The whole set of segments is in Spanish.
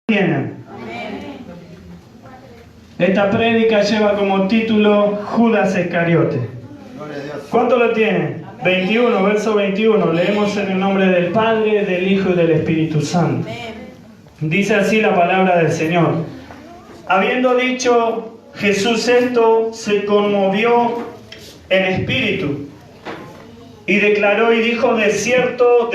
Tienen. Esta prédica lleva como título Judas Iscariote. ¿Cuánto lo tienen? 21, verso 21. Leemos en el nombre del Padre, del Hijo y del Espíritu Santo. Dice así la palabra del Señor. Habiendo dicho Jesús esto, se conmovió en espíritu y declaró y dijo: de cierto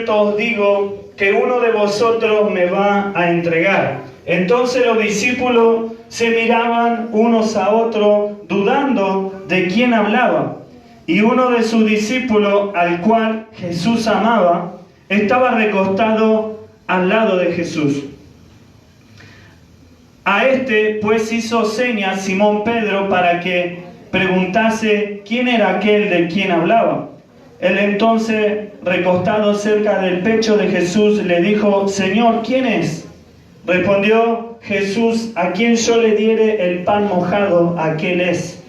os digo, que uno de vosotros me va a entregar. Entonces los discípulos se miraban unos a otros, dudando de quién hablaba. Y uno de sus discípulos, al cual Jesús amaba, estaba recostado al lado de Jesús. A este pues hizo señas Simón Pedro para que preguntase quién era aquel de quien hablaba. Él entonces, recostado cerca del pecho de Jesús, le dijo: Señor, ¿quién es? Respondió Jesús: a quien yo le diere el pan mojado, aquel es.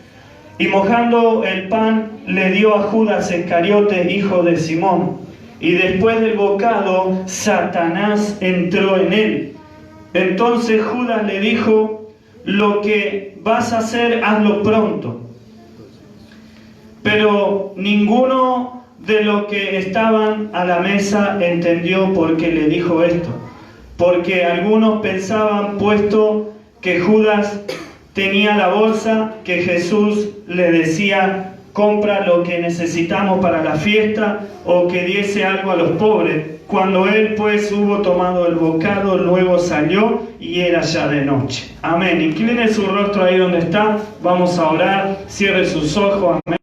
Y mojando el pan, le dio a Judas Iscariote, hijo de Simón. Y después del bocado, Satanás entró en él. Entonces Judas le dijo: lo que vas a hacer, hazlo pronto. Pero ninguno de los que estaban a la mesa entendió por qué le dijo esto. Porque algunos pensaban, puesto que Judas tenía la bolsa, que Jesús le decía: compra lo que necesitamos para la fiesta, o que diese algo a los pobres. Cuando él pues hubo tomado el bocado, luego salió y era ya de noche. Amén. Incline su rostro ahí donde está. Vamos a orar. Cierre sus ojos. Amén.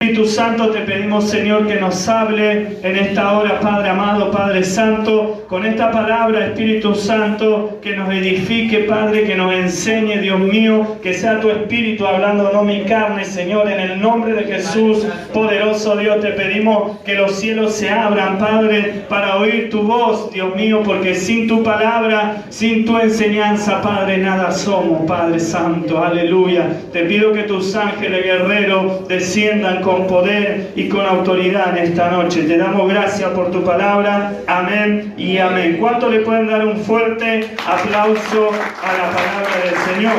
Espíritu Santo, te pedimos, Señor, que nos hable en esta hora, Padre amado, Padre Santo, con esta palabra, Espíritu Santo, que nos edifique, Padre, que nos enseñe, Dios mío, que sea tu Espíritu hablando, no mi carne, Señor, en el nombre de Jesús, poderoso Dios, te pedimos que los cielos se abran, Padre, para oír tu voz, Dios mío, porque sin tu palabra, sin tu enseñanza, Padre, nada somos, Padre Santo, aleluya. Te pido que tus ángeles guerreros desciendan con poder y con autoridad en esta noche. Te damos gracias por tu palabra. Amén y amén. ¿Cuánto le pueden dar un fuerte aplauso a la palabra del Señor?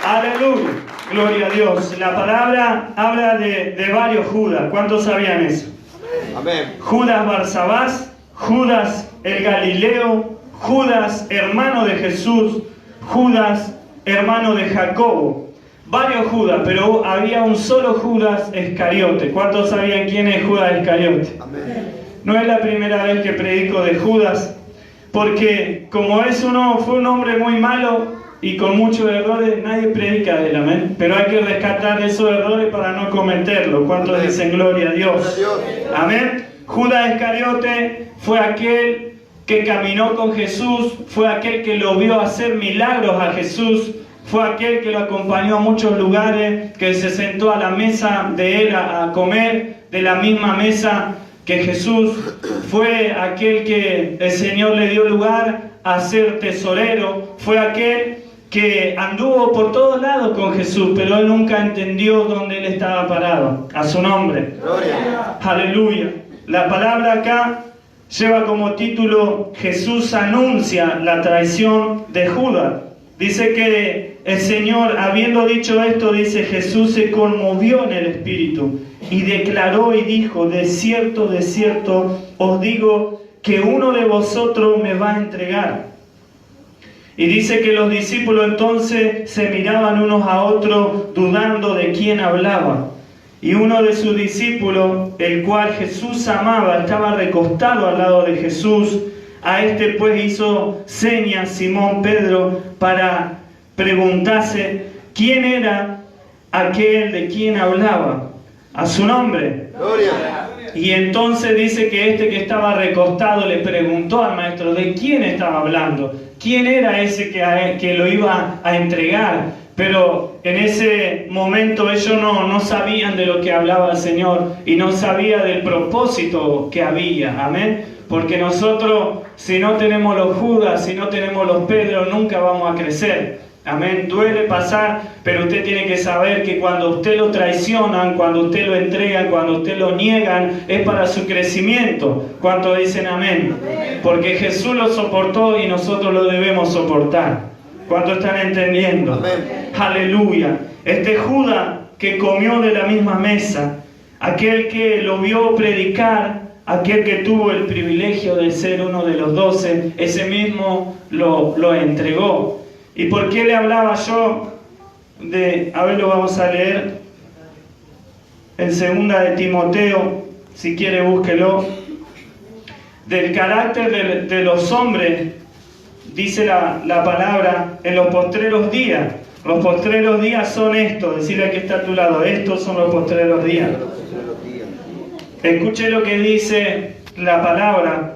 Aleluya. Gloria a Dios. La palabra habla de varios Judas. ¿Cuántos sabían eso? Amén. Judas Barsabás, Judas el Galileo, Judas hermano de Jesús, Judas hermano de Jacobo. Varios Judas, pero había un solo Judas Iscariote. ¿Cuántos sabían quién es Judas Iscariote? Amén. No es la primera vez que predico de Judas, porque como fue un hombre muy malo y con muchos errores, nadie predica de él, amén. Pero hay que rescatar esos errores para no cometerlos. ¿Cuántos dicen gloria a Dios? Amén. Judas Iscariote fue aquel que caminó con Jesús, fue aquel que lo vio hacer milagros a Jesús, fue aquel que lo acompañó a muchos lugares, que se sentó a la mesa de él a comer, de la misma mesa que Jesús. Fue aquel que el Señor le dio lugar a ser tesorero. Fue aquel que anduvo por todos lados con Jesús, pero él nunca entendió dónde él estaba parado. A su nombre. Gloria. Aleluya. La palabra acá lleva como título: Jesús anuncia la traición de Judas. Dice que el Señor, habiendo dicho esto, dice, Jesús se conmovió en el espíritu y declaró y dijo: de cierto os digo, que uno de vosotros me va a entregar. Y dice que los discípulos entonces se miraban unos a otros, dudando de quién hablaba. Y uno de sus discípulos, el cual Jesús amaba, estaba recostado al lado de Jesús. A este pues hizo señas Simón Pedro para preguntarse quién era aquel de quien hablaba. A su nombre. Gloria. Y entonces dice que este que estaba recostado le preguntó al maestro de quién estaba hablando. ¿Quién era ese que lo iba a entregar? Pero en ese momento ellos no sabían de lo que hablaba el Señor y no sabían del propósito que había. Amén. Porque nosotros, si no tenemos los Judas, si no tenemos los Pedro, nunca vamos a crecer. Amén, duele pasar, pero usted tiene que saber que cuando usted lo traicionan, cuando usted lo entregan, cuando usted lo niegan, es para su crecimiento. ¿Cuántos dicen amén? Porque Jesús lo soportó y nosotros lo debemos soportar. ¿Cuántos están entendiendo? Amén. Aleluya. Este Judas que comió de la misma mesa, aquel que lo vio predicar, aquel que tuvo el privilegio de ser uno de los 12, ese mismo lo entregó. ¿Y por qué le hablaba yo de, a ver, lo vamos a leer en 2 de Timoteo, si quiere búsquelo, del carácter de los hombres, dice la palabra, en los postreros días. Los postreros días son estos, decirle al que está a tu lado, estos son los postreros días. Escuche lo que dice la palabra.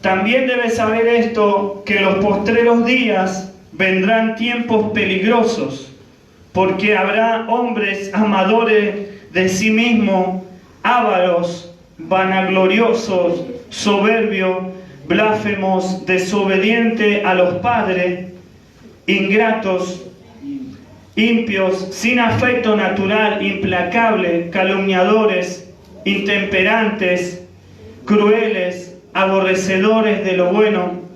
También debes saber esto, que en los postreros días vendrán tiempos peligrosos, porque habrá hombres amadores de sí mismos, ávaros, vanagloriosos, soberbios, blasfemos, desobedientes a los padres, ingratos, impios, sin afecto natural, implacables, calumniadores, intemperantes, crueles, aborrecedores de lo bueno.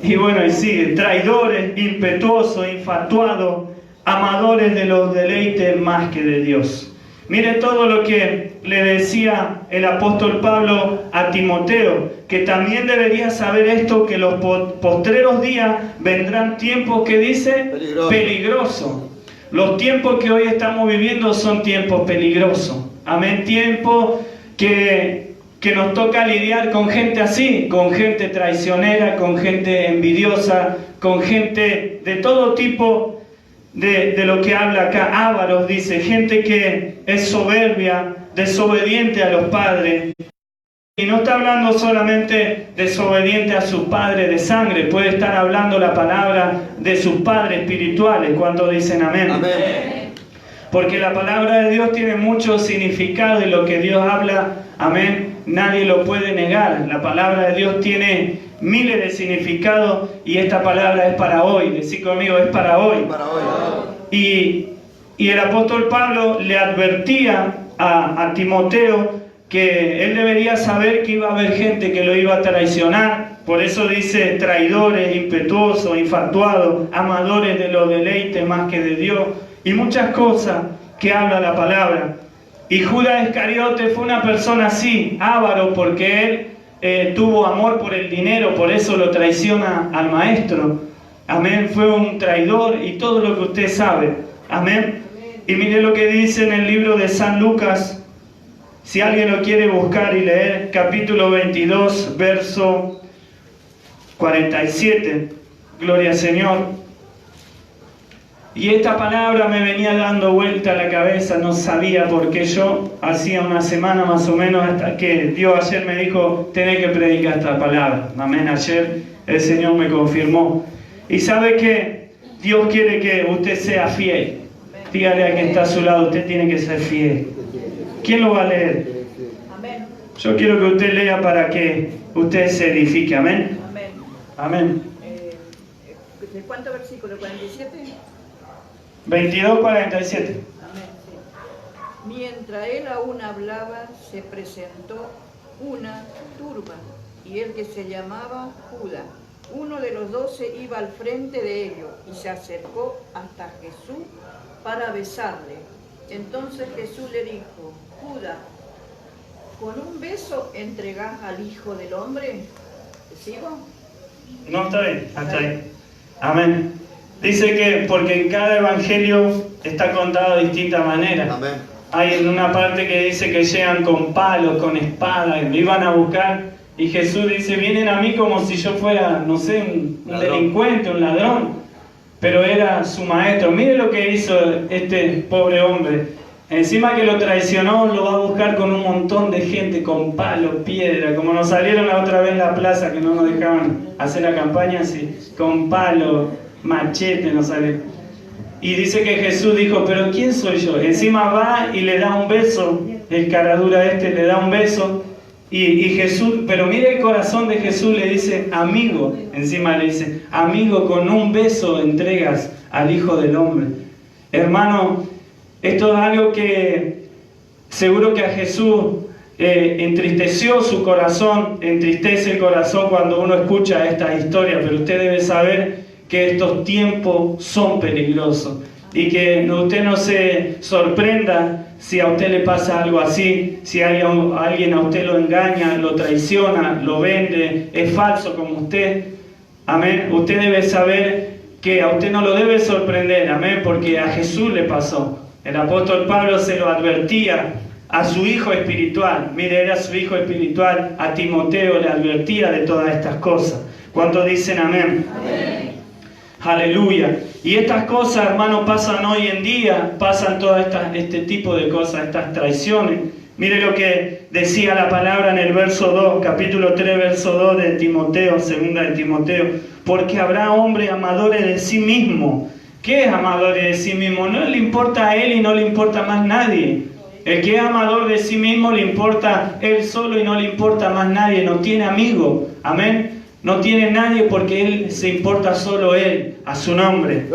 Y bueno, y sigue, traidores, impetuosos, infatuados, amadores de los deleites más que de Dios. Mire todo lo que le decía el apóstol Pablo a Timoteo, que también debería saber esto, que los postreros días vendrán tiempos que dice peligrosos. Los tiempos que hoy estamos viviendo son tiempos peligrosos. Amén, tiempos que nos toca lidiar con gente así, con gente traicionera, con gente envidiosa, con gente de todo tipo de lo que habla acá, ávaros, dice, gente que es soberbia, desobediente a los padres. Y no está hablando solamente desobediente a sus padres de sangre, puede estar hablando la palabra de sus padres espirituales. ¿Cuántos dicen amén? Amén. Porque la palabra de Dios tiene mucho significado y lo que Dios habla, amén, nadie lo puede negar. La palabra de Dios tiene miles de significados y esta palabra es para hoy. Decí conmigo, es para hoy. Para hoy. Y el apóstol Pablo le advertía a Timoteo que él debería saber que iba a haber gente que lo iba a traicionar. Por eso dice traidores, impetuosos, infatuados, amadores de los deleites más que de Dios. Y muchas cosas que habla la palabra. Y Judas Iscariote fue una persona así, avaro, porque él tuvo amor por el dinero, por eso lo traiciona al maestro. Amén, fue un traidor y todo lo que usted sabe. Amén. Y mire lo que dice en el libro de San Lucas, si alguien lo quiere buscar y leer, capítulo 22, verso 47. Gloria al Señor. Y esta palabra me venía dando vuelta a la cabeza, no sabía por qué. Yo hacía una semana más o menos hasta que Dios ayer me dijo, tenés que predicar esta palabra. Amén, ayer el Señor me confirmó. Y sabe que Dios quiere que usted sea fiel. Dígale a quien está a su lado, usted tiene que ser fiel. ¿Quién lo va a leer? Amén. Yo quiero que usted lea para que usted se edifique. Amén. Amén. Amén. ¿De cuánto versículo? ¿47? 22, 47. Amén, sí. Mientras él aún hablaba, se presentó una turba, y el que se llamaba Judas, uno de los 12, iba al frente de ellos, y se acercó hasta Jesús para besarle. Entonces Jesús le dijo, Judas, ¿con un beso entregás al Hijo del Hombre? ¿Sigo? No, está bien, hasta ahí. Amén. Dice que porque en cada evangelio está contado de distintas maneras. Amén. Hay en una parte que dice que llegan con palos, con espadas, lo iban a buscar. Y Jesús dice, vienen a mí como si yo fuera, no sé, un delincuente, un ladrón. Pero era su maestro. Mire lo que hizo este pobre hombre. Encima que lo traicionó, lo va a buscar con un montón de gente, con palos, piedra, como nos salieron la otra vez en la plaza, que no nos dejaban hacer la campaña así, con palos, machete, nos salieron. Y dice que Jesús dijo, pero ¿quién soy yo? Encima va y le da un beso, el caradura este le da un beso, Y Jesús, pero mire el corazón de Jesús, le dice amigo, encima le dice amigo, con un beso entregas al Hijo del Hombre. Hermano, esto es algo que seguro que a Jesús entristeció su corazón, entristece el corazón cuando uno escucha estas historias, pero usted debe saber que estos tiempos son peligrosos y que usted no se sorprenda si a usted le pasa algo así, si alguien a usted lo engaña, lo traiciona, lo vende, es falso como usted. Amén. Usted debe saber que a usted no lo debe sorprender, amén, porque a Jesús le pasó. El apóstol Pablo se lo advertía a su hijo espiritual. Mire, era su hijo espiritual, a Timoteo le advertía de todas estas cosas. ¿Cuántos dicen amén? Amén. Aleluya. Y estas cosas, hermano, pasan hoy en día, pasan todas este tipo de cosas, estas traiciones. Mire lo que decía la palabra en el verso 2, capítulo 3, verso 2 de Timoteo, segunda de Timoteo. Porque habrá hombres amadores de sí mismo. ¿Qué es amadores de sí mismo? No le importa a él y no le importa más nadie. El que es amador de sí mismo le importa él solo y no le importa más nadie. No tiene amigo. Amén. No tiene nadie porque él se importa solo él, a su nombre.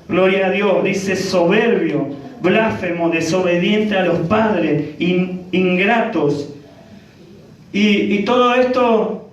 Gloria a Dios. Dice soberbio, blasfemo, desobediente a los padres, ingratos. Y todo esto,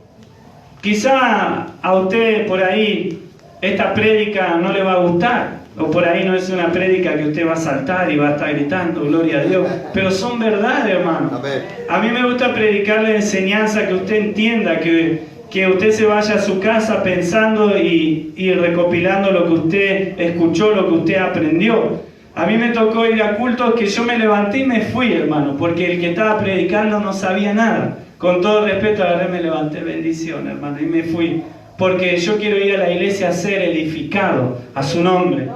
quizá a usted por ahí esta prédica no le va a gustar, o por ahí no es una prédica que usted va a saltar y va a estar gritando, gloria a Dios, pero son verdades, hermano. A mí me gusta predicar la enseñanza, que usted entienda, que usted se vaya a su casa pensando y recopilando lo que usted escuchó, lo que usted aprendió. A mí me tocó ir a cultos que yo me levanté y me fui, hermano, porque el que estaba predicando no sabía nada. Con todo respeto, agarré, me levanté, bendición, hermano, y me fui. Porque yo quiero ir a la iglesia a ser edificado a su nombre.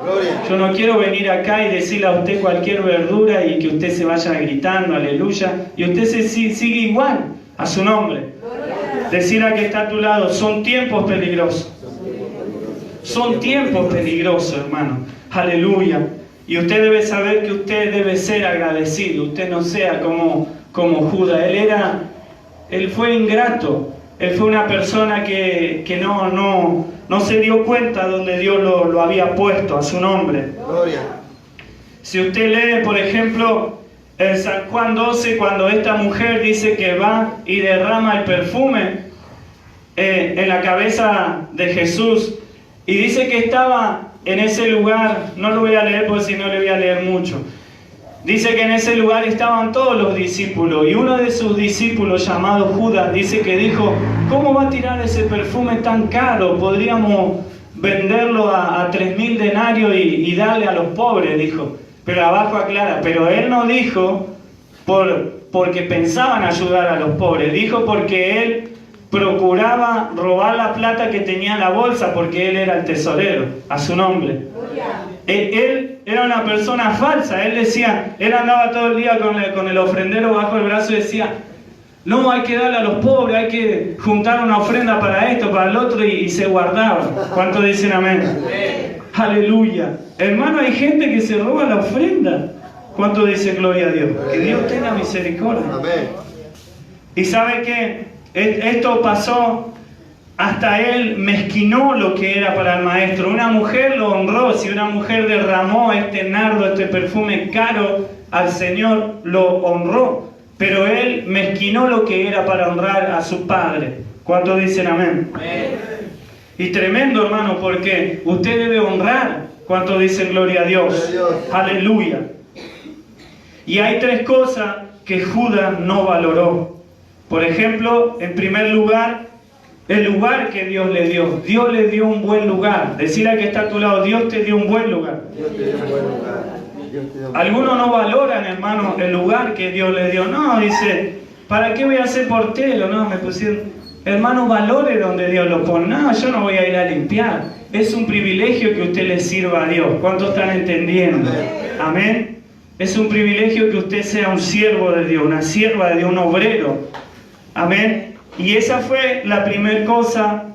Yo no quiero venir acá y decirle a usted cualquier verdura y que usted se vaya gritando, aleluya, y usted sigue igual a su nombre. Decir a que está a tu lado, son tiempos peligrosos. Son tiempos peligrosos, hermano. Aleluya. Y usted debe saber que usted debe ser agradecido. Usted no sea como Judas. Él fue ingrato. Él fue una persona que no se dio cuenta donde Dios lo había puesto a su nombre. Gloria. Si usted lee, por ejemplo, en San Juan 12, cuando esta mujer dice que va y derrama el perfume en la cabeza de Jesús, y dice que estaba en ese lugar, no lo voy a leer porque si no le voy a leer mucho, dice que en ese lugar estaban todos los discípulos, y uno de sus discípulos llamado Judas dice que dijo, ¿cómo va a tirar ese perfume tan caro? Podríamos venderlo a 3.000 denarios y darle a los pobres, dijo. Pero abajo aclara, pero él no dijo porque pensaban ayudar a los pobres, dijo porque él procuraba robar la plata que tenía en la bolsa, porque él era el tesorero, a su nombre. Él era una persona falsa, él andaba todo el día con el ofrendero bajo el brazo y decía, no, hay que darle a los pobres, hay que juntar una ofrenda para esto, para el otro, y se guardaba. ¿Cuántos dicen amén? Aleluya. Hermano, hay gente que se roba la ofrenda. ¿Cuánto dice gloria a Dios? Que Dios tenga misericordia. Amén. Y sabe que esto pasó, hasta él mezquinó lo que era para el maestro. Una mujer lo honró. Si una mujer derramó este nardo, este perfume caro al Señor, lo honró. Pero él mezquinó lo que era para honrar a su padre. ¿Cuánto dicen amén? Amén. Y tremendo, hermano, porque usted debe honrar. ¿Cuánto dicen gloria a Dios? Aleluya. Y hay tres cosas que Judas no valoró. Por ejemplo, en primer lugar, el lugar que Dios le dio. Dios le dio un buen lugar. Decirle al que está a tu lado, Dios te dio un buen lugar. Dios te dio un buen lugar. Algunos no valoran, hermano, el lugar que Dios le dio. No, dice, ¿para qué voy a hacer portero? No, me pusieron... Hermano, valore donde Dios lo pone. No, yo no voy a ir a limpiar. Es un privilegio que usted le sirva a Dios. ¿Cuántos están entendiendo? Amén. Es un privilegio que usted sea un siervo de Dios, una sierva de Dios, un obrero. Amén. Y esa fue la primera cosa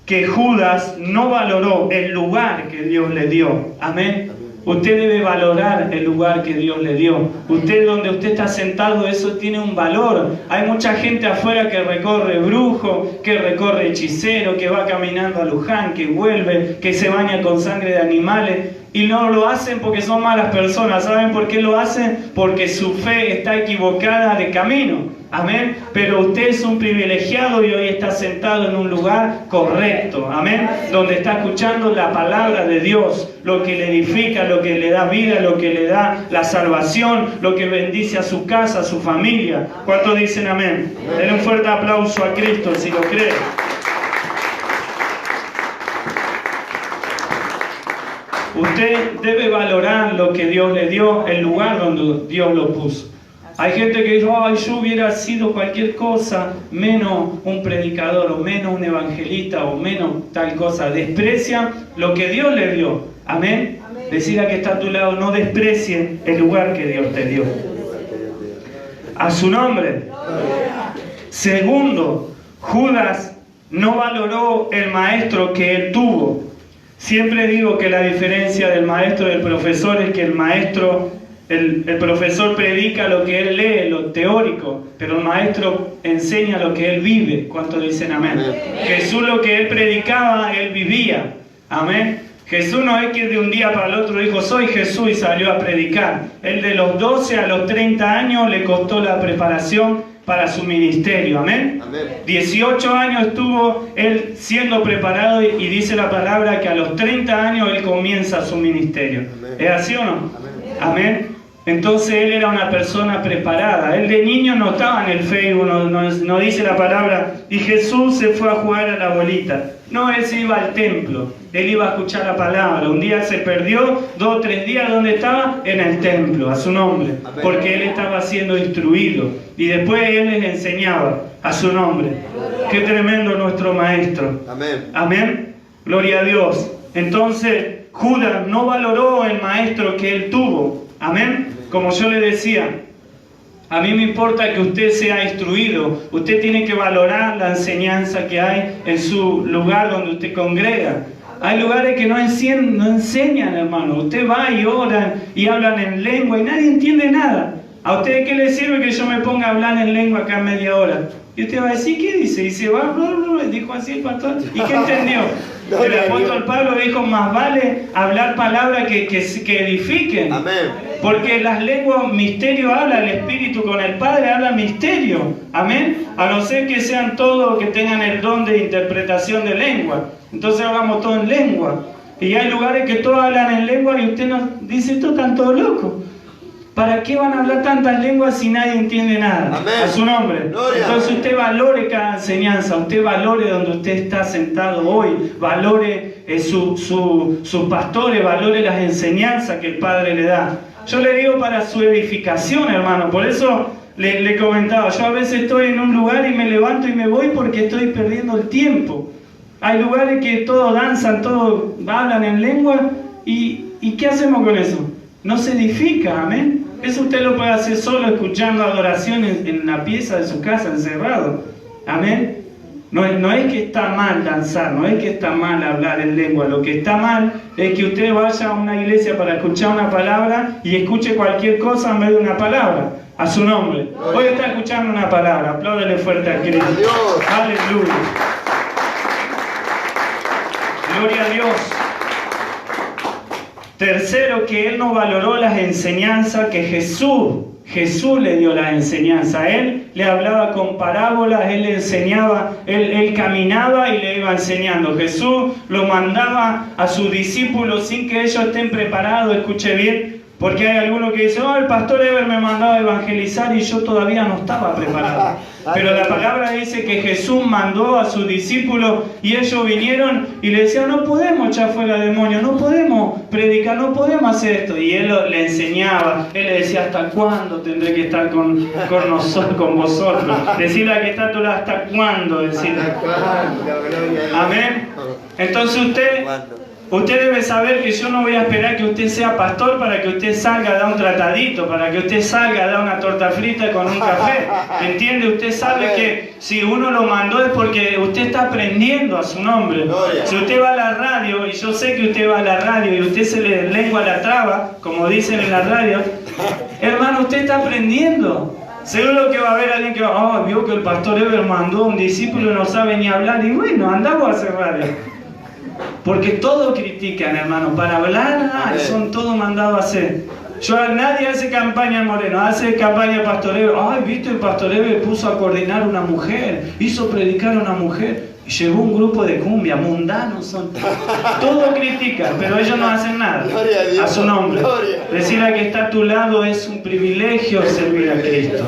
que Judas no valoró, el lugar que Dios le dio. Amén. Usted debe valorar el lugar que Dios le dio. Usted, donde usted está sentado, eso tiene un valor. Hay mucha gente afuera que recorre brujo, que recorre hechicero, que va caminando a Luján, que vuelve, que se baña con sangre de animales. Y no lo hacen porque son malas personas. ¿Saben por qué lo hacen? Porque su fe está equivocada de camino. Amén. Pero usted es un privilegiado y hoy está sentado en un lugar correcto. Amén. Donde está escuchando la palabra de Dios. Lo que le edifica, lo que le da vida, lo que le da la salvación, lo que bendice a su casa, a su familia. ¿Cuántos dicen amén? Denle un fuerte aplauso a Cristo si lo cree. Usted debe valorar lo que Dios le dio, el lugar donde Dios lo puso. Hay gente que dice, ay, yo hubiera sido cualquier cosa, menos un predicador, o menos un evangelista, o menos tal cosa. Desprecia lo que Dios le dio. Amén. Decir a que está a tu lado, no desprecie el lugar que Dios te dio. A su nombre. Segundo, Judas no valoró el maestro que él tuvo. Siempre digo que la diferencia del maestro y del profesor es que el maestro, el profesor predica lo que él lee, lo teórico, pero el maestro enseña lo que él vive. ¿Cuántos dicen amén? Jesús lo que él predicaba, él vivía. Amén. Jesús no es que de un día para el otro dijo, soy Jesús y salió a predicar. Él de los 12 a los 30 años le costó la preparación para su ministerio, amén. 18 años estuvo él siendo preparado y dice la palabra que a los 30 años él comienza su ministerio. Amén. ¿Es así o no? Amén. Entonces él era una persona preparada. Él de niño no estaba en el Facebook, no dice la palabra, y Jesús se fue a jugar a la bolita. No, él se iba al templo, él iba a escuchar la palabra. Un día se perdió, 2 o 3 días, ¿dónde estaba? En el templo, a su nombre, porque él estaba siendo instruido. Y después él les enseñaba a su nombre. Qué tremendo nuestro maestro. Amén. Amén. Gloria a Dios. Entonces, Judas no valoró el maestro que él tuvo. Amén. Como yo le decía, a mí me importa que usted sea instruido. Usted tiene que valorar la enseñanza que hay en su lugar donde usted congrega. Hay lugares que no enseñan, hermano. Usted va y oran y hablan en lengua y nadie entiende nada. ¿A usted qué le sirve que yo me ponga a hablar en lengua acá media hora? Y usted va a decir, ¿qué dice? Y se va, dijo así el pastor. ¿Y qué entendió? El apóstol Pablo dijo, más vale hablar palabras que edifiquen. Amén. Porque las lenguas, misterio habla, el Espíritu con el Padre habla misterio. Amén. A no ser que sean todos que tengan el don de interpretación de lengua. Entonces hablamos todo en lengua. Y hay lugares que todos hablan en lengua y usted nos dice, estos están todos locos. ¿Para qué van a hablar tantas lenguas si nadie entiende nada? Amén. A su nombre. Gloria. Entonces usted valore cada enseñanza, usted valore donde usted está sentado hoy, valore sus pastores, valore las enseñanzas que el Padre le da. Yo le digo para su edificación, hermano. Por eso le comentaba, yo a veces estoy en un lugar y me levanto y me voy porque estoy perdiendo el tiempo. Hay lugares que todos danzan, todos hablan en lengua y ¿qué hacemos con eso? No se edifica, amén. Eso usted lo puede hacer solo escuchando adoraciones en la pieza de su casa, encerrado. Amén. No es que está mal danzar, no es que está mal hablar en lengua. Lo que está mal es que usted vaya a una iglesia para escuchar una palabra y escuche cualquier cosa en vez de una palabra. A su nombre. Hoy está escuchando una palabra. Apláudele fuerte a Cristo. Aleluya. Gloria a Dios. Tercero, que él no valoró las enseñanzas que Jesús le dio las enseñanzas. Él le hablaba con parábolas, él le enseñaba, él caminaba y le iba enseñando. Jesús lo mandaba a sus discípulos sin que ellos estén preparados, escuche bien, porque hay algunos que dicen, el pastor Eber me mandaba a evangelizar y yo todavía no estaba preparado. Pero la palabra dice que Jesús mandó a sus discípulos y ellos vinieron y le decían, no podemos echar fuera demonios, no podemos predicar, no podemos hacer esto. Y él le enseñaba, él le decía, ¿hasta cuándo tendré que estar con vosotros? Decirle a que está a tu lado, ¿hasta cuándo? Decirle. Amén. Entonces usted Usted debe saber que yo no voy a esperar que usted sea pastor para que usted salga a dar un tratadito, para que usted salga a dar una torta frita con un café. ¿Entiende? Usted sabe que si uno lo mandó es porque usted está aprendiendo a su nombre. Si usted va a la radio, y yo sé que usted va a la radio y usted se le lengua la traba, como dicen en la radio, hermano, usted está aprendiendo. Seguro que va a haber alguien que va, vio que el pastor Eber mandó a un discípulo y no sabe ni hablar, y bueno, andamos a hacer radio. Porque todos critican, hermano, para hablar, son todos mandados a hacer. Nadie hace campaña en Moreno, hace campaña Pastor Eber. Ay, viste, el Pastor Eber puso a coordinar una mujer, hizo predicar a una mujer, y llevó un grupo de cumbia, mundanos son. Todos critican, pero ellos no hacen nada. A su nombre. Decir a que está a tu lado es un privilegio servir a Cristo.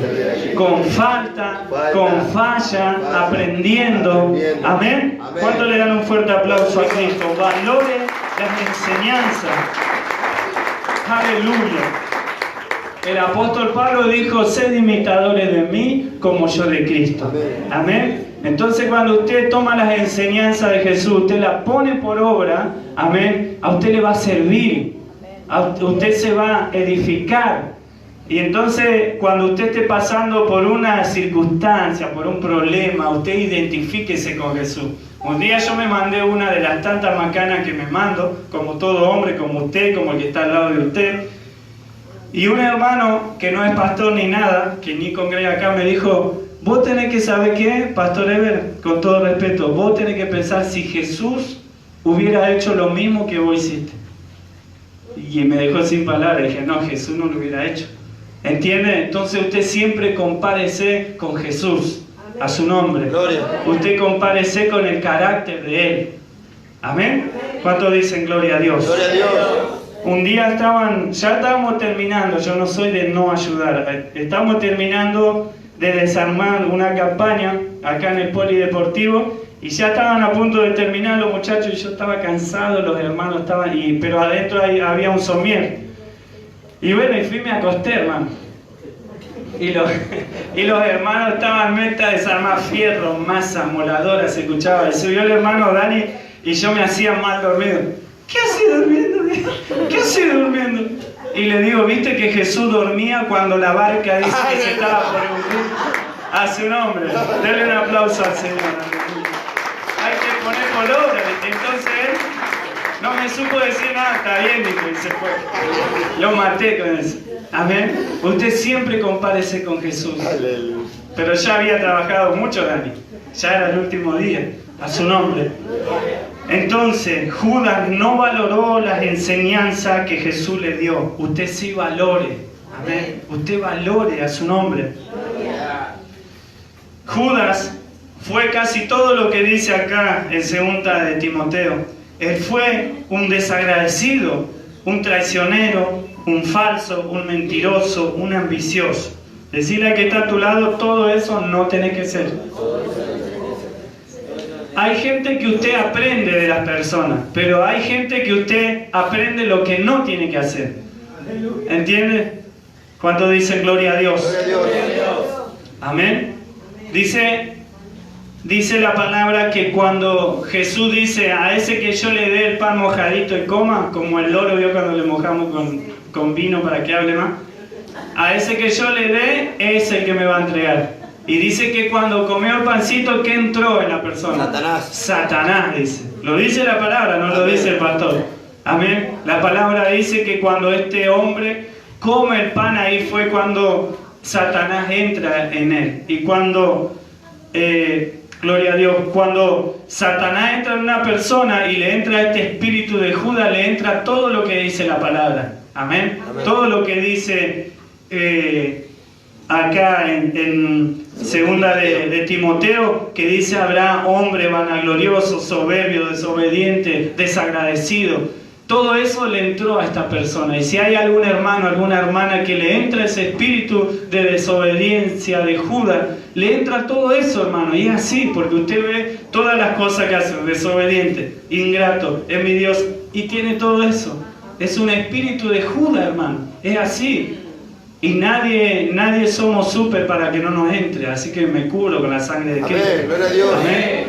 Con falta, con falla, aprendiendo. Amén. ¿Cuánto le dan un fuerte aplauso a Cristo? Valore las enseñanzas. Aleluya. El apóstol Pablo dijo, sed imitadores de mí como yo de Cristo. Amén. Entonces cuando usted toma las enseñanzas de Jesús, usted las pone por obra, amén, a usted le va a servir, usted se va a edificar. Y entonces cuando usted esté pasando por una circunstancia, por un problema, usted identifíquese con Jesús. Un día yo me mandé una de las tantas macanas que me mando, como todo hombre, como usted, como el que está al lado de usted. Y un hermano que no es pastor ni nada, que ni congrega acá, me dijo, vos tenés que saber qué, Pastor Eber, con todo respeto, vos tenés que pensar si Jesús hubiera hecho lo mismo que vos hiciste. Y me dejó sin palabras, dije, no, Jesús no lo hubiera hecho. ¿Entiende? Entonces usted siempre compárese con Jesús, a su nombre. Gloria. Usted compárese con el carácter de Él. ¿Amén? ¿Cuántos dicen gloria a Dios? Gloria a Dios. Un día ya estábamos terminando, yo no soy de no ayudar, estamos terminando de desarmar una campaña acá en el polideportivo y ya estaban a punto de terminar los muchachos y yo estaba cansado, los hermanos estaban, pero adentro había un somier. Y bueno, y fui me acosté, hermano. Y los hermanos estaban meta a desarmar fierro, masa, moladora, se escuchaba. Y subió el hermano Dani y yo me hacía mal dormido. ¿Qué hace durmiendo? ¿Qué hace durmiendo? Y le digo, ¿viste que Jesús dormía cuando la barca dice que se estaba por hundir? A su nombre. Denle un aplauso al Señor. Hay que poner por obra. Entonces él no me supo decir nada, está bien, dijo, y se fue. Lo maté con eso. Amén. Usted siempre compárese con Jesús. Pero ya había trabajado mucho, Dani. Ya era el último día. A su nombre. Entonces, Judas no valoró las enseñanzas que Jesús le dio. Usted sí valore. Amén. Usted valore a su nombre. Judas fue casi todo lo que dice acá en 2 de Timoteo. Él fue un desagradecido, un traicionero, un falso, un mentiroso, un ambicioso. Decirle que está a tu lado, todo eso no tenés que ser. Hay gente que usted aprende de las personas, pero hay gente que usted aprende lo que no tiene que hacer. ¿Entiende? ¿Cuánto dice gloria a Dios? Amén. Dice la palabra que cuando Jesús dice a ese que yo le dé el pan mojadito y coma, como el loro vio cuando le mojamos con vino para que hable más, a ese que yo le dé es el que me va a entregar. Y dice que cuando comió el pancito, ¿qué entró en la persona? Satanás. Satanás dice. Lo dice la palabra, no lo dice el pastor. Amén. La palabra dice que cuando este hombre come el pan, ahí fue cuando Satanás entra en él. Y cuando, gloria a Dios, cuando Satanás entra en una persona y le entra este espíritu de Judas, le entra todo lo que dice la palabra. Amén. Amén. Todo lo que dice acá en segunda de Timoteo, que dice habrá hombre vanaglorioso, soberbio, desobediente, desagradecido. Todo eso le entró a esta persona. Y si hay algún hermano, alguna hermana que le entra ese espíritu de desobediencia, de Judas, le entra todo eso, hermano. Y es así, porque usted ve todas las cosas que hacen, desobediente, ingrato, envidioso, y tiene todo eso. Es un espíritu de Judas, hermano. Es así. Y nadie somos súper para que no nos entre. Así que me cubro con la sangre de Cristo. Amén, gloria a Dios. Amén.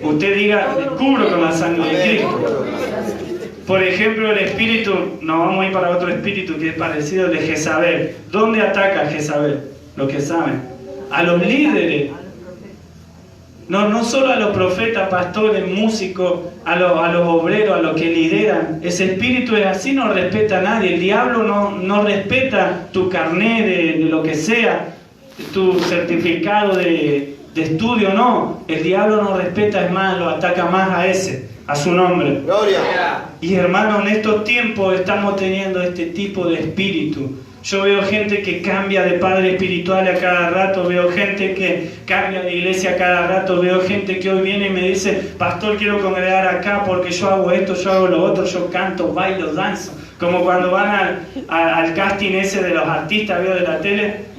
Usted diga, cubro con la sangre de Cristo. Por ejemplo, el espíritu, nos vamos a ir para otro espíritu que es parecido, de Jezabel. ¿Dónde ataca Jezabel? Los que saben. A los líderes. No solo a los profetas, pastores, músicos, a los obreros, a los que lideran. Ese espíritu es así, no respeta a nadie. El diablo no respeta tu carnet de lo que sea, tu certificado de estudio, no. El diablo no respeta, es más, lo ataca más a su nombre. Gloria. Y hermano, en estos tiempos estamos teniendo este tipo de espíritu. Yo veo gente que cambia de padre espiritual a cada rato, veo gente que cambia de iglesia a cada rato, veo gente que hoy viene y me dice, pastor, quiero congregar acá porque yo hago esto, yo hago lo otro, yo canto, bailo, danzo. Como cuando van al casting ese de los artistas, veo de la tele,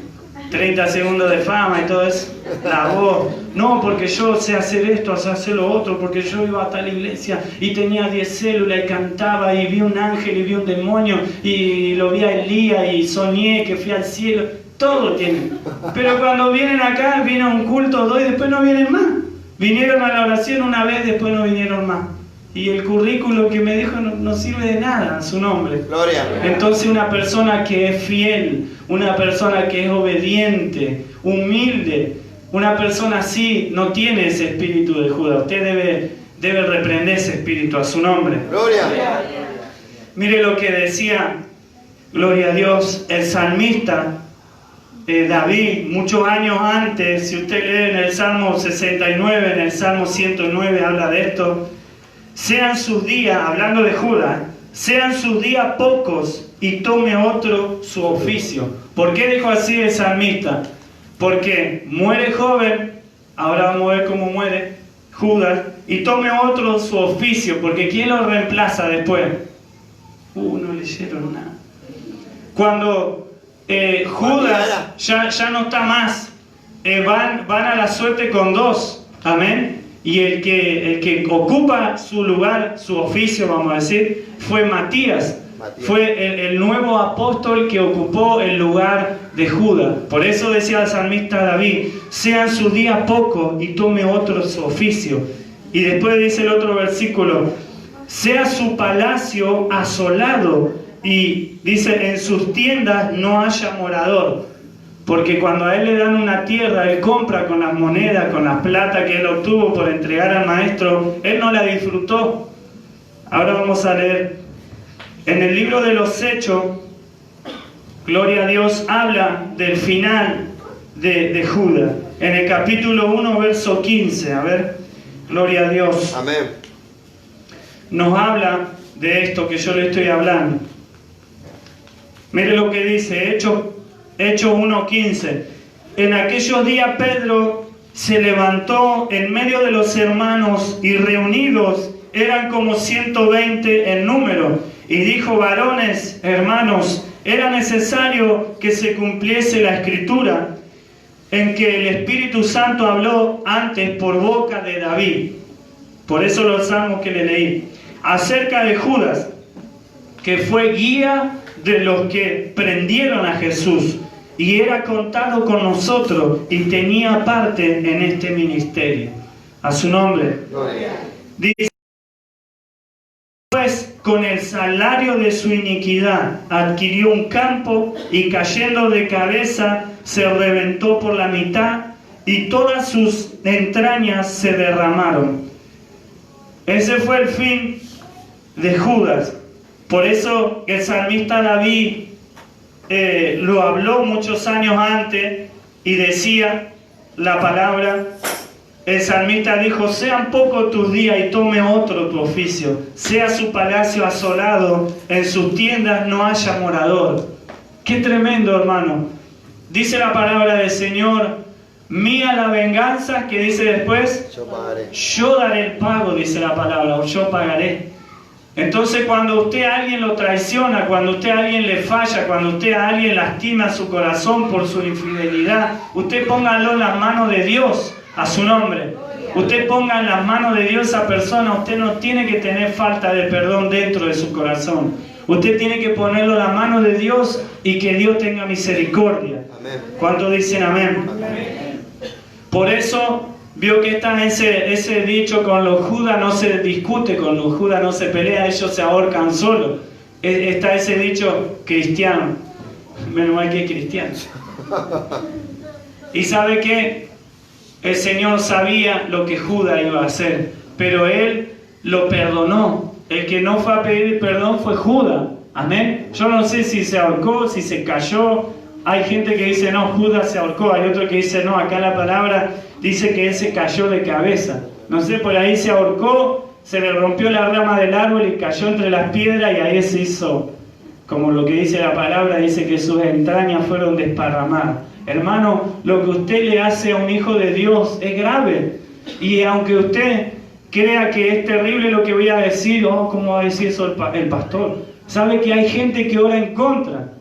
30 segundos de fama y todo eso, la voz. No, porque yo sé hacer esto, sé hacer lo otro, porque yo iba a tal iglesia y tenía 10 células y cantaba y vi un ángel y vi un demonio y lo vi a Elías y soñé que fui al cielo. Todo tienen. Pero cuando vienen acá, vienen a un culto o dos y después no vienen más. Vinieron a la oración una vez, después no vinieron más. Y el currículo que me dijo no sirve de nada a su nombre. Gloria. Entonces una persona que es fiel, una persona que es obediente, humilde, una persona así no tiene ese espíritu de Judas. Usted debe reprender ese espíritu a su nombre. Gloria. Mire lo que decía, gloria a Dios, el salmista David, muchos años antes. Si usted lee en el Salmo 69, en el Salmo 109 habla de esto. Sean sus días, hablando de Judas, sean sus días pocos y tome otro su oficio. ¿Por qué dijo así el salmista? Porque muere joven, ahora vamos a ver cómo muere Judas, y tome otro su oficio, porque ¿quién lo reemplaza después? No leyeron nada. Cuando Judas ya no está más, van a la suerte con dos, amén. Y el que ocupa su lugar, su oficio, vamos a decir, fue Matías. Fue el nuevo apóstol que ocupó el lugar de Judas. Por eso decía el salmista David, sean sus días pocos y tome otro su oficio. Y después dice el otro versículo, sea su palacio asolado y dice, en sus tiendas no haya morador. Porque cuando a él le dan una tierra, él compra con las monedas, con la plata que él obtuvo por entregar al maestro, él no la disfrutó. Ahora vamos a leer. En el libro de los Hechos, gloria a Dios, habla del final de Judas. En el capítulo 1, verso 15, a ver, gloria a Dios. Amén. Nos habla de esto que yo le estoy hablando. Mire lo que dice, Hechos 1:15. En aquellos días Pedro se levantó en medio de los hermanos y reunidos eran como 120 en número y dijo, varones, hermanos, era necesario que se cumpliese la escritura en que el Espíritu Santo habló antes por boca de David. Por eso los salmos que le leí. Acerca de Judas, que fue guía de los que prendieron a Jesús y era contado con nosotros y tenía parte en este ministerio. A su nombre. Dice, pues con el salario de su iniquidad adquirió un campo y cayendo de cabeza se reventó por la mitad y todas sus entrañas se derramaron. Ese fue el fin de Judas. Por eso el salmista David lo habló muchos años antes y decía la palabra, el salmista dijo, sean pocos tus días y tome otro tu oficio, sea su palacio asolado, en sus tiendas no haya morador. Qué tremendo, hermano. Dice la palabra del Señor, mía la venganza, que dice después, yo daré el pago, dice la palabra, o yo pagaré. Entonces cuando usted a alguien lo traiciona, cuando usted a alguien le falla, cuando usted a alguien lastima su corazón por su infidelidad, usted póngalo en las manos de Dios, a su nombre. Usted ponga en las manos de Dios a esa persona, usted no tiene que tener falta de perdón dentro de su corazón. Usted tiene que ponerlo en las manos de Dios y que Dios tenga misericordia. Amén. ¿Cuántos dicen amén? Amén. Por eso Vio que está ese dicho: con los judas no se discute, con los judas no se pelea, ellos se ahorcan solos. Está ese dicho cristiano. Menos mal que es cristiano. Y sabe que el Señor sabía lo que Judas iba a hacer, pero Él lo perdonó. El que no fue a pedir perdón fue Judas. Amén. Yo no sé si se ahorcó, si se cayó. Hay gente que dice no, Judas se ahorcó. Hay otro que dice no, acá la palabra dice que él se cayó de cabeza. No sé, por ahí se ahorcó, se le rompió la rama del árbol y cayó entre las piedras, y ahí se hizo, como lo que dice la palabra, dice que sus entrañas fueron desparramadas. Hermano, lo que usted le hace a un hijo de Dios es grave. Y aunque usted crea que es terrible lo que voy a decir, oh, ¿cómo va a decir eso el pastor? Sabe que hay gente que ora en contra.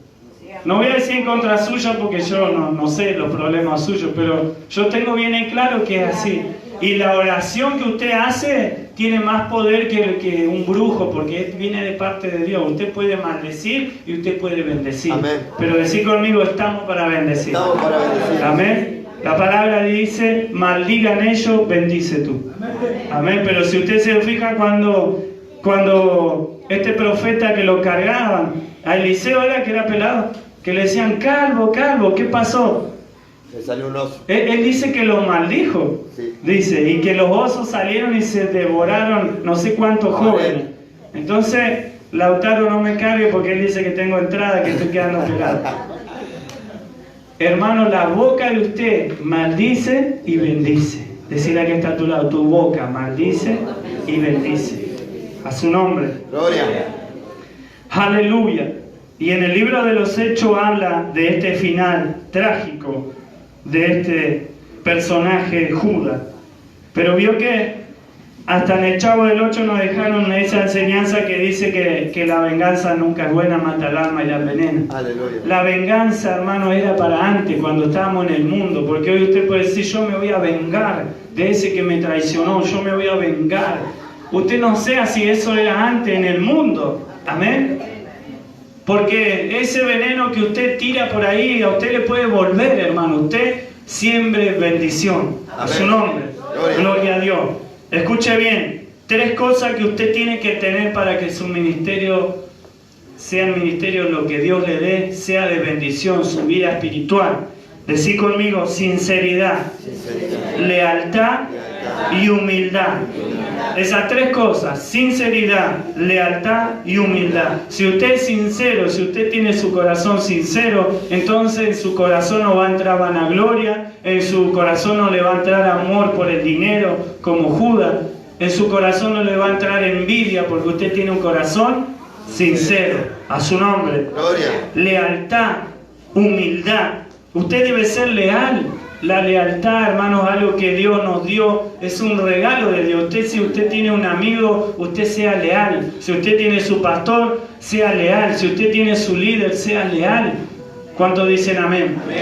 No voy a decir en contra suyo porque yo no sé los problemas suyos, pero yo tengo bien en claro que es así. Y la oración que usted hace tiene más poder que un brujo, porque viene de parte de Dios. Usted puede maldecir y usted puede bendecir. Amén. Pero decir conmigo: estamos para bendecir. Estamos para bendecir. Amén. La palabra dice: maldigan ellos, bendice tú. Amén. Pero si usted se fija, cuando este profeta que lo cargaban, a Eliseo era que era pelado, que le decían: calvo, calvo, ¿qué pasó? Le salió un oso. Él dice que lo maldijo. Sí. Dice, y que los osos salieron y se devoraron no sé cuántos jóvenes. Entonces, Lautaro, no me cargue porque él dice que tengo entrada, que estoy quedando pelado. Hermano, la boca de usted maldice y bendice. Decir a que está a tu lado: tu boca maldice y bendice. A su nombre. Gloria. Aleluya. Y en el libro de los Hechos habla de este final trágico de este personaje Judas. Pero vio que hasta en el Chavo del 8 nos dejaron esa enseñanza que dice que la venganza nunca es buena, mata el alma y la envenena. Aleluya. La venganza, hermano, era para antes, cuando estábamos en el mundo. Porque hoy usted puede decir: yo me voy a vengar de ese que me traicionó, yo me voy a vengar. Usted no sea si eso era antes en el mundo. Amén. Porque ese veneno que usted tira por ahí, a usted le puede volver, hermano. Usted siembre bendición. A su nombre. Gloria a Dios. Escuche bien. 3 cosas que usted tiene que tener para que su ministerio sea el ministerio, lo que Dios le dé, sea de bendición, su vida espiritual. Decí conmigo: sinceridad, lealtad y humildad. Esas 3 cosas: sinceridad, lealtad y humildad. Si usted es sincero, si usted tiene su corazón sincero, entonces en su corazón no va a entrar vanagloria, en su corazón no le va a entrar amor por el dinero como Judas, en su corazón no le va a entrar envidia, porque usted tiene un corazón sincero. A su nombre. Gloria. Lealtad, humildad. Usted debe ser leal. La lealtad, hermanos, es algo que Dios nos dio, es un regalo de Dios. Si usted tiene un amigo, usted sea leal. Si usted tiene su pastor, sea leal. Si usted tiene su líder, sea leal. ¿Cuántos dicen amén? Amén.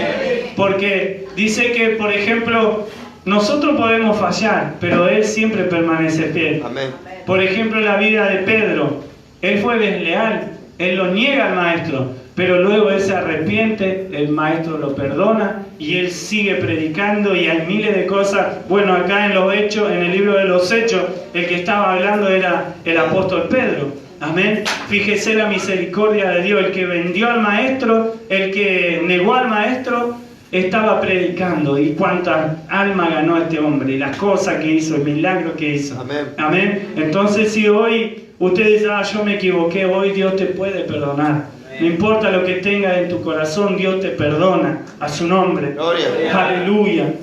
Porque dice que, por ejemplo, nosotros podemos fallar, pero Él siempre permanece fiel. Amén. Por ejemplo, en la vida de Pedro, él fue desleal, él lo niega al maestro, pero luego él se arrepiente, el maestro lo perdona y él sigue predicando, y hay miles de cosas. Bueno, acá en los Hechos, en el libro de los Hechos, el que estaba hablando era el apóstol Pedro. Amén. Fíjese la misericordia de Dios. El que vendió al maestro, el que negó al maestro, estaba predicando. Y cuántas almas ganó este hombre, y las cosas que hizo, el milagro que hizo. Amén. Amén. Entonces, si hoy usted dice: yo me equivoqué, hoy Dios te puede perdonar. No importa lo que tengas en tu corazón, Dios te perdona. A su nombre. Gloria. Aleluya.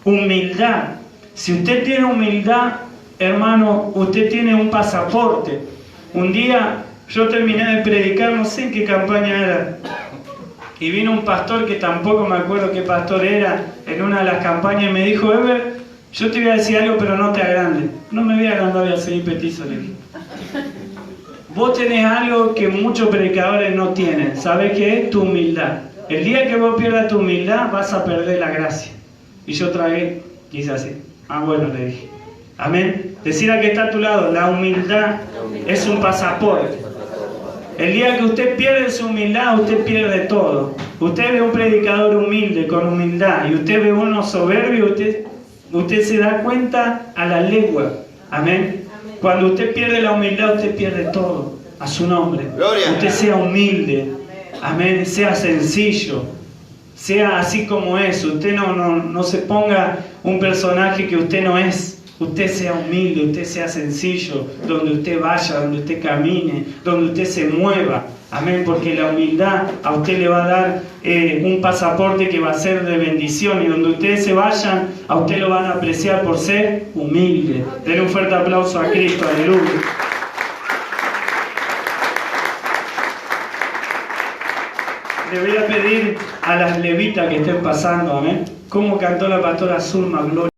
Humildad. Si usted tiene humildad, hermano, usted tiene un pasaporte. Un día yo terminé de predicar, no sé en qué campaña era, y vino un pastor que tampoco me acuerdo qué pastor era, en una de las campañas, y me dijo: Ever, yo te voy a decir algo, pero no te agrandes. No me voy a agrandar, voy a seguir petizo, le dije. Vos tenés algo que muchos predicadores no tienen. ¿Sabes qué es? Tu humildad. El día que vos pierdas tu humildad, vas a perder la gracia. Y yo tragué, quise así. Bueno, le dije. Amén. Decir a que está a tu lado: la humildad es un pasaporte. El día que usted pierde su humildad, usted pierde todo. Usted ve un predicador humilde, con humildad, y usted ve uno soberbio, usted Usted se da cuenta a la legua. Amén. Cuando usted pierde la humildad, usted pierde todo. A su nombre. Gloria. Usted sea humilde. Amén. Sea sencillo. Sea así como es. Usted no se ponga un personaje que usted no es. Usted sea humilde, usted sea sencillo, donde usted vaya, donde usted camine, donde usted se mueva. Amén, porque la humildad a usted le va a dar un pasaporte que va a ser de bendición, y donde ustedes se vayan, a usted lo van a apreciar por ser humilde. Denle un fuerte aplauso a Cristo, aleluya. Le voy a pedir a las levitas que estén pasando, amén. ¿Cómo cantó la pastora Zulma? Gloria.